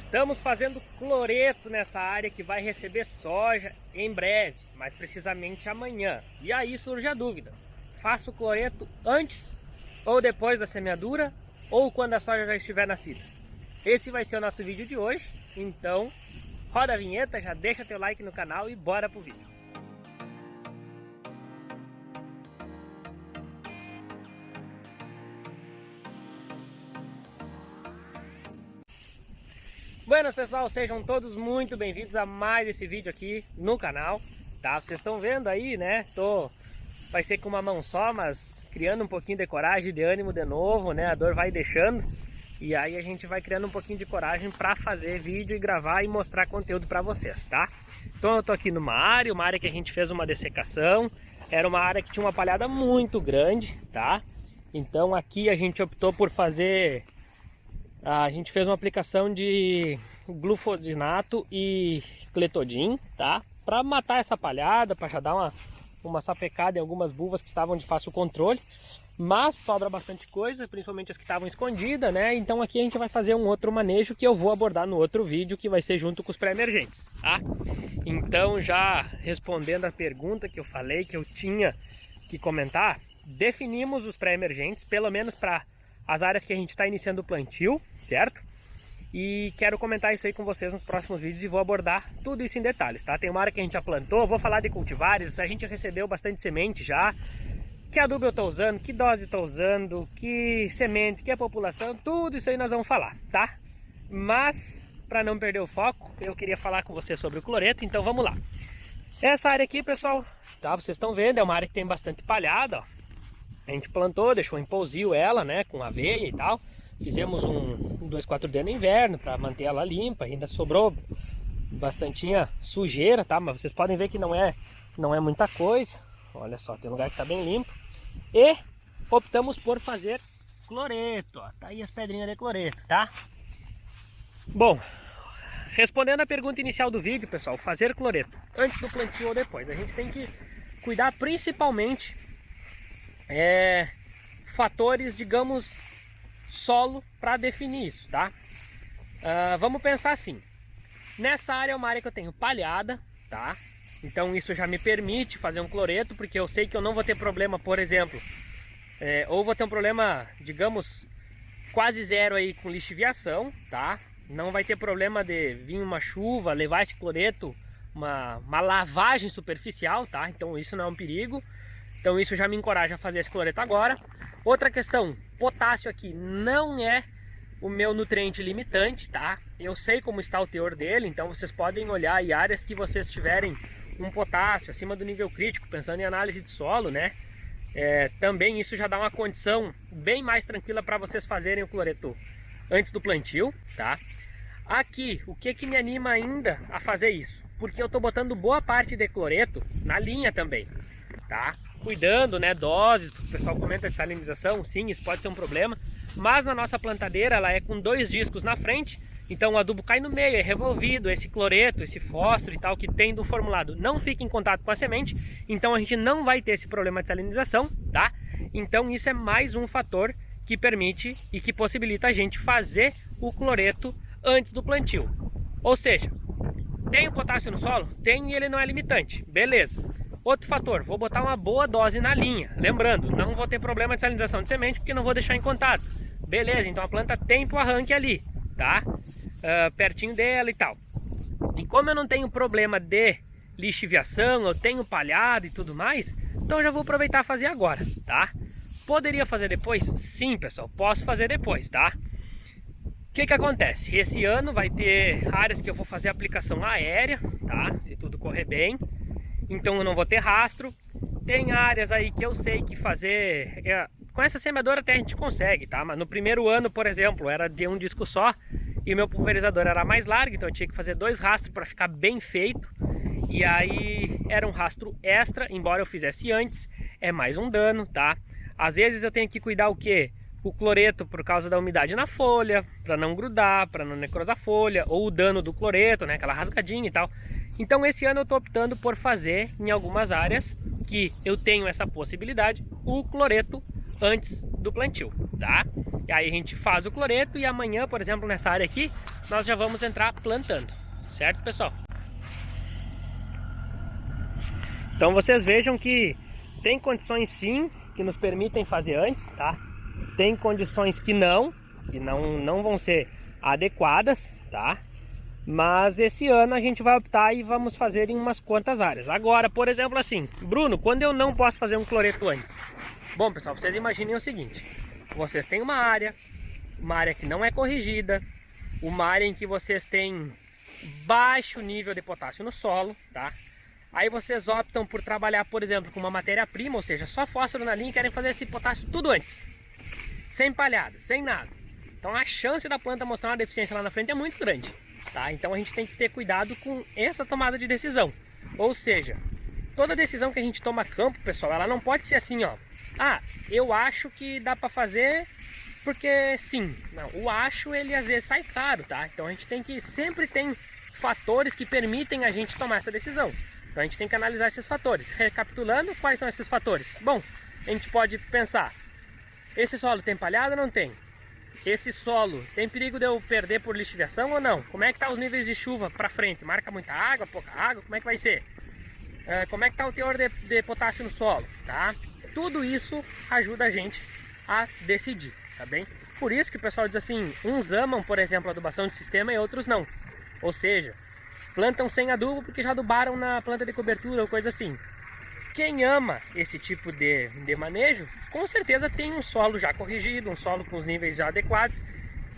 Estamos fazendo cloreto nessa área que vai receber soja em breve, mais precisamente amanhã. E aí surge a dúvida: faço cloreto antes ou depois da semeadura ou quando a soja já estiver nascida? Esse vai ser o nosso vídeo de hoje, então roda a vinheta, já deixa teu like no canal e bora pro vídeo. Buenas pessoal, sejam todos muito bem-vindos a mais esse vídeo aqui no canal, tá? Vocês estão vendo aí, né? Vai ser com uma mão só, mas criando um pouquinho de coragem, de ânimo de novo, né? A dor vai deixando e aí a gente vai criando um pouquinho de coragem para fazer vídeo e gravar e mostrar conteúdo para vocês, tá? Então eu tô aqui uma área que a gente fez uma dessecação, era uma área que tinha uma palhada muito grande, tá? Então aqui a gente optou por fazer... A gente fez uma aplicação de glufosinato e cletodin, tá? Para matar essa palhada, para já dar uma sapecada em algumas buvas que estavam de fácil controle. Mas sobra bastante coisa, principalmente as que estavam escondidas, né? Então aqui a gente vai fazer um outro manejo que eu vou abordar no outro vídeo, que vai ser junto com os pré-emergentes, tá? Então, já respondendo a pergunta que eu falei que eu tinha que comentar, definimos os pré-emergentes, pelo menos para as áreas que a gente está iniciando o plantio, certo? E quero comentar isso aí com vocês nos próximos vídeos e vou abordar tudo isso em detalhes, tá? Tem uma área que a gente já plantou, vou falar de cultivares, a gente recebeu bastante semente já. Que adubo eu estou usando, que dose estou usando, que semente, que a população, tudo isso aí nós vamos falar, tá? Mas, para não perder o foco, eu queria falar com vocês sobre o cloreto, então vamos lá. Essa área aqui, pessoal, tá? Vocês estão vendo, é uma área que tem bastante palhada, ó. A gente plantou, deixou em pousio ela, né, com aveia e tal. Fizemos um 2,4-D no inverno para manter ela limpa. Ainda sobrou bastantinha sujeira, tá? Mas vocês podem ver que não é muita coisa. Olha só, tem lugar que tá bem limpo. E optamos por fazer cloreto, ó. Tá aí as pedrinhas de cloreto, tá? Bom, respondendo a pergunta inicial do vídeo, pessoal, fazer cloreto antes do plantio ou depois? A gente tem que cuidar principalmente fatores, digamos, solo para definir isso, tá? Vamos pensar assim. Nessa área é uma área que eu tenho palhada, tá? Então isso já me permite fazer um cloreto, porque eu sei que eu não vou ter problema, por exemplo, ou vou ter um problema, digamos, quase zero aí com lixiviação, tá? Não vai ter problema de vir uma chuva, levar esse cloreto, uma lavagem superficial, tá? Então isso não é um perigo. Então isso já me encoraja a fazer esse cloreto agora. Outra questão, potássio aqui não é o meu nutriente limitante, tá? Eu sei como está o teor dele, então vocês podem olhar aí áreas que vocês tiverem um potássio acima do nível crítico, pensando em análise de solo, né? Também isso já dá uma condição bem mais tranquila para vocês fazerem o cloreto antes do plantio, tá? Aqui, o que me anima ainda a fazer isso? Porque eu estou botando boa parte de cloreto na linha também, tá? Cuidando, né, doses, o pessoal comenta de salinização, sim, isso pode ser um problema, mas na nossa plantadeira ela é com 2 discos na frente, então o adubo cai no meio, é revolvido, esse cloreto, esse fósforo e tal que tem do formulado não fica em contato com a semente, então a gente não vai ter esse problema de salinização, tá? Então isso é mais um fator que permite e que possibilita a gente fazer o cloreto antes do plantio. Ou seja, tem o potássio no solo? Tem, e ele não é limitante, beleza. Outro fator, vou botar uma boa dose na linha. Lembrando, não vou ter problema de salinização de semente porque não vou deixar em contato. Beleza, então a planta tem pro arranque ali, tá? Pertinho dela e tal. E como eu não tenho problema de lixiviação, eu tenho palhada e tudo mais, então eu já vou aproveitar e fazer agora, tá? Poderia fazer depois? Sim, pessoal, posso fazer depois, tá? O que acontece? Esse ano vai ter áreas que eu vou fazer aplicação aérea, tá? Se tudo correr bem. Então eu não vou ter rastro. Tem áreas aí que eu sei que fazer... com essa semeadora até a gente consegue, tá? Mas no primeiro ano, por exemplo, era de um disco só e o meu pulverizador era mais largo, então eu tinha que fazer 2 rastros para ficar bem feito. E aí era um rastro extra, embora eu fizesse antes, é mais um dano, tá? Às vezes eu tenho que cuidar o quê? O cloreto por causa da umidade na folha, para não grudar, para não necrosar a folha, ou o dano do cloreto, né? Aquela rasgadinha e tal. Então esse ano eu estou optando por fazer em algumas áreas que eu tenho essa possibilidade, o cloreto antes do plantio, tá? E aí a gente faz o cloreto e amanhã, por exemplo, nessa área aqui, nós já vamos entrar plantando, certo, pessoal? Então vocês vejam que tem condições sim que nos permitem fazer antes, tá? Tem condições que não vão ser adequadas, tá? Mas esse ano a gente vai optar e vamos fazer em umas quantas áreas. Agora, por exemplo, assim, Bruno, quando eu não posso fazer um cloreto antes? Bom, pessoal, vocês imaginem o seguinte: vocês têm uma área que não é corrigida, uma área em que vocês têm baixo nível de potássio no solo, tá? Aí vocês optam por trabalhar, por exemplo, com uma matéria-prima, ou seja, só fósforo na linha, e querem fazer esse potássio tudo antes, sem palhada, sem nada. Então a chance da planta mostrar uma deficiência lá na frente é muito grande, tá? Então a gente tem que ter cuidado com essa tomada de decisão. Ou seja, toda decisão que a gente toma a campo, pessoal, ela não pode ser assim, ó. Ah, eu acho que dá para fazer porque sim. Não, o acho, ele às vezes sai caro, tá? Então a gente tem que sempre tem fatores que permitem a gente tomar essa decisão. Então a gente tem que analisar esses fatores. Recapitulando, quais são esses fatores? Bom, a gente pode pensar: esse solo tem palhada ou não tem? Esse solo tem perigo de eu perder por lixiviação ou não? Como é que tá os níveis de chuva para frente? Marca muita água, pouca água? Como é que vai ser? Como é que tá o teor de potássio no solo, tá? Tudo isso ajuda a gente a decidir, tá bem? Por isso que o pessoal diz assim, uns amam, por exemplo, a adubação de sistema e outros não. Ou seja, plantam sem adubo porque já adubaram na planta de cobertura ou coisa assim. Quem ama esse tipo de manejo, com certeza tem um solo já corrigido, um solo com os níveis já adequados.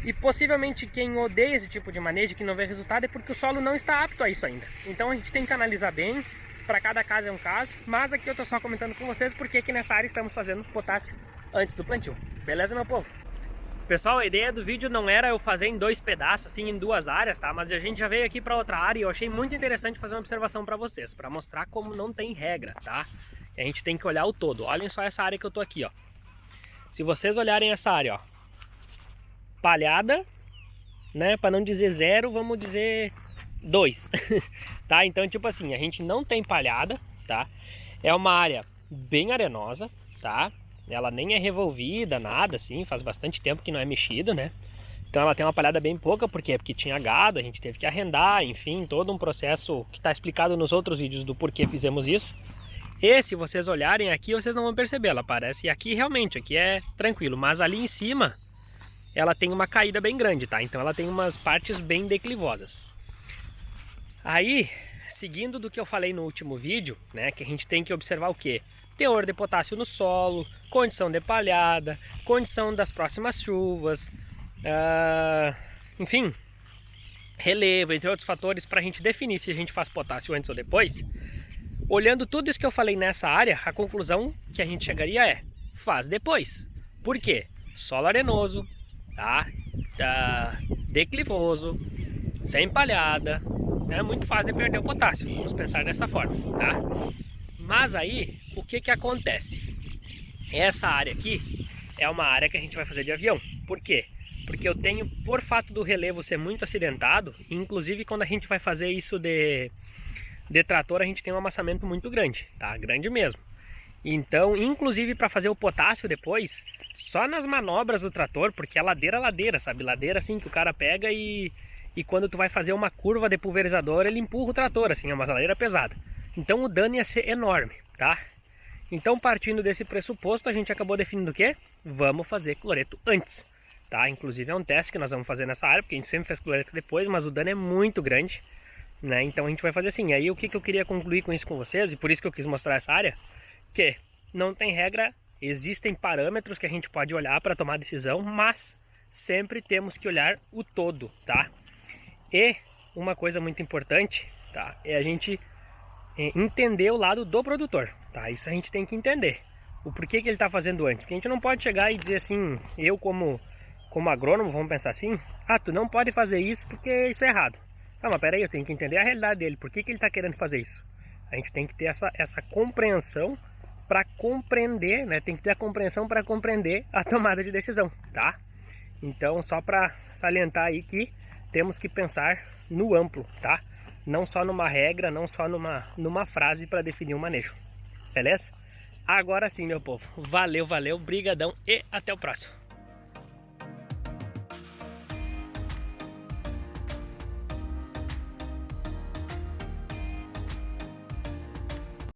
E possivelmente quem odeia esse tipo de manejo, que não vê resultado, é porque o solo não está apto a isso ainda. Então a gente tem que analisar bem, para cada caso é um caso. Mas aqui eu estou só comentando com vocês porque aqui nessa área estamos fazendo potássio antes do plantio. Beleza, meu povo? Pessoal, a ideia do vídeo não era eu fazer em dois pedaços, assim, em duas áreas, tá? Mas a gente já veio aqui para outra área e eu achei muito interessante fazer uma observação para vocês, para mostrar como não tem regra, tá? E a gente tem que olhar o todo. Olhem só essa área que eu tô aqui, ó. Se vocês olharem essa área, ó, palhada, né? Para não dizer zero, vamos dizer 2, tá? Então, tipo assim, a gente não tem palhada, tá? É uma área bem arenosa, tá? Ela nem é revolvida, nada assim, faz bastante tempo que não é mexido, né? Então ela tem uma palhada bem pouca, por quê? Porque tinha gado, a gente teve que arrendar, enfim, todo um processo que está explicado nos outros vídeos do porquê fizemos isso. E se vocês olharem aqui, vocês não vão perceber, ela parece aqui realmente, aqui é tranquilo, mas ali em cima ela tem uma caída bem grande, tá? Então ela tem umas partes bem declivosas. Aí, seguindo do que eu falei no último vídeo, né, que a gente tem que observar o quê? Teor de potássio no solo, condição de palhada, condição das próximas chuvas, enfim, relevo, entre outros fatores, para a gente definir se a gente faz potássio antes ou depois. Olhando tudo isso que eu falei nessa área, a conclusão que a gente chegaria é: faz depois. Por quê? Solo arenoso, tá? Declivoso, sem palhada, é muito fácil de perder o potássio, vamos pensar dessa forma, tá? Mas aí, o que que acontece? Essa área aqui é uma área que a gente vai fazer de avião. Por quê? Porque eu tenho, por fato do relevo ser muito acidentado, inclusive quando a gente vai fazer isso de trator, a gente tem um amassamento muito grande, tá? Grande mesmo. Então, inclusive para fazer o potássio depois, só nas manobras do trator, porque é ladeira, sabe? Ladeira assim que o cara pega e quando tu vai fazer uma curva de pulverizador, ele empurra o trator, assim, é uma ladeira pesada. Então o dano ia ser enorme, tá? Então, partindo desse pressuposto, a gente acabou definindo o quê? Vamos fazer cloreto antes, tá? Inclusive é um teste que nós vamos fazer nessa área, porque a gente sempre fez cloreto depois, mas o dano é muito grande, né? Então a gente vai fazer assim. E aí o que eu queria concluir com isso com vocês, e por isso que eu quis mostrar essa área, que não tem regra, existem parâmetros que a gente pode olhar para tomar decisão, mas sempre temos que olhar o todo, tá? E uma coisa muito importante, tá? É a gente entender o lado do produtor, tá? Isso a gente tem que entender. O porquê que ele está fazendo antes. Porque a gente não pode chegar e dizer assim, eu como agrônomo, vamos pensar assim, ah, tu não pode fazer isso porque isso é errado. Não, mas peraí, eu tenho que entender a realidade dele. Por que ele está querendo fazer isso? A gente tem que ter essa compreensão para compreender, né? Tem que ter a compreensão para compreender a tomada de decisão, tá? Então, só para salientar aí que temos que pensar no amplo, tá? Não só numa regra, não só numa frase para definir um manejo, beleza? Agora sim, meu povo. Valeu, valeu, brigadão e até o próximo.